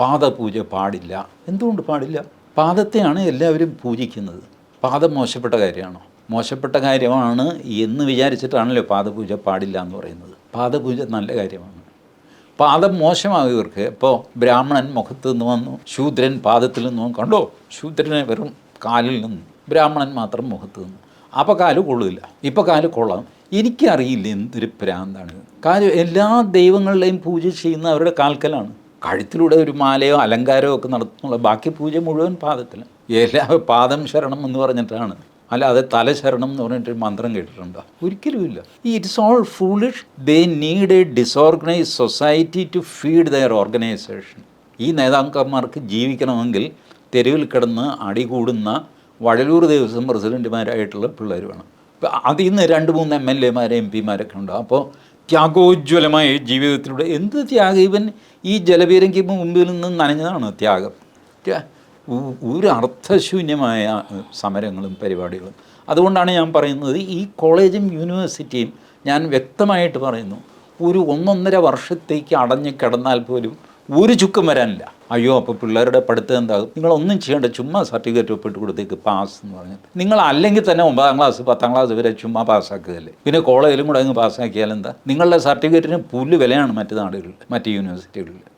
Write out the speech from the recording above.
പാദപൂജ പാടില്ല. എന്തുകൊണ്ട് പാടില്ല? പാദത്തെയാണ് എല്ലാവരും പൂജിക്കുന്നത്. പാദം മോശപ്പെട്ട കാര്യമാണോ? മോശപ്പെട്ട കാര്യമാണ് എന്ന് വിചാരിച്ചിട്ടാണല്ലോ പാദപൂജ പാടില്ല എന്ന് പറയുന്നത്. പാദപൂജ നല്ല കാര്യമാണ്. പാദം മോശമായവർക്ക്, ഇപ്പോൾ ബ്രാഹ്മണൻ മുഖത്ത് നിന്ന് വന്നു, ശൂദ്രൻ പാദത്തിൽ നിന്ന് വന്നു, കണ്ടോ ശൂദ്രനെ വെറും കാലിൽ നിന്ന്, ബ്രാഹ്മണൻ മാത്രം മുഖത്ത് നിന്നു. അപ്പോൾ കാല് കൊള്ളില്ല, ഇപ്പോൾ കാല് കൊള്ളാം. എനിക്കറിയില്ല എന്തൊരു ഭ്രാന്താണ്. കാര്യം എല്ലാ ദൈവങ്ങളുടെയും പൂജ ചെയ്യുന്ന അവരുടെ കാൽക്കലാണ്. കഴുത്തിലൂടെ ഒരു മാലയോ അലങ്കാരമോ ഒക്കെ നടത്തുന്നുള്ള ബാക്കി പൂജ മുഴുവൻ പാദത്തിലാണ്. എല്ലാ പാദം ശരണം എന്ന് പറഞ്ഞിട്ടാണ്, അല്ലാതെ തല ശരണം എന്ന് പറഞ്ഞിട്ടൊരു മന്ത്രം കേട്ടിട്ടുണ്ടോ? ഒരിക്കലുമില്ല. It's all foolish. They need a disorganise society to feed their organisation. ഈ നേതാക്കന്മാർക്ക് ജീവിക്കണമെങ്കിൽ തെരുവിൽ കിടന്ന് അടികൂടുന്ന വടലൂർ ദേവസ്വം പ്രസിഡൻറ്റുമാരായിട്ടുള്ള പിള്ളേർ വേണം. അതിൽ നിന്ന് 2-3 MLA എം പിമാരൊക്കെ ഉണ്ടാവും. അപ്പോൾ ത്യാഗോജ്വലമായ ജീവിതത്തിലൂടെ എന്ത് ത്യാഗം? ഇവൻ ഈ ജലപീരയ്ക്ക് മുമ്പിൽ നിന്ന് നനഞ്ഞതാണ് ത്യാഗം. ഒരു അർത്ഥശൂന്യമായ സമരങ്ങളും പരിപാടികളും. അതുകൊണ്ടാണ് ഞാൻ പറയുന്നത്, ഈ കോളേജും യൂണിവേഴ്സിറ്റിയും ഞാൻ വ്യക്തമായിട്ട് പറയുന്നു, ഒരു 1.5 വർഷത്തേക്ക് അടഞ്ഞു കിടന്നാൽ പോലും ഒരു ചുക്കും വരാനില്ല. അയ്യോ അപ്പോൾ പിള്ളേരുടെ പഠിത്തം എന്താകും? നിങ്ങളൊന്നും ചെയ്യേണ്ട, ചുമ്മാ സർട്ടിഫിക്കറ്റ് ഒപ്പിട്ട് കൊടുത്തേക്ക് പാസ് എന്ന് പറഞ്ഞിട്ട്. നിങ്ങൾ അല്ലെങ്കിൽ തന്നെ 9ാം ക്ലാസ് 10ാം ക്ലാസ് വരെ ചുമ്മാ പാസ്സാക്കുകയല്ലേ. പിന്നെ കോളേജിലും കൂടെ അങ്ങ് പാസ്സാക്കിയാൽ എന്താ? നിങ്ങളുടെ സർട്ടിഫിക്കറ്റിന് പുല്ല് വിലയാണ് മറ്റു നാടുകളിൽ, മറ്റ് യൂണിവേഴ്സിറ്റികളിൽ.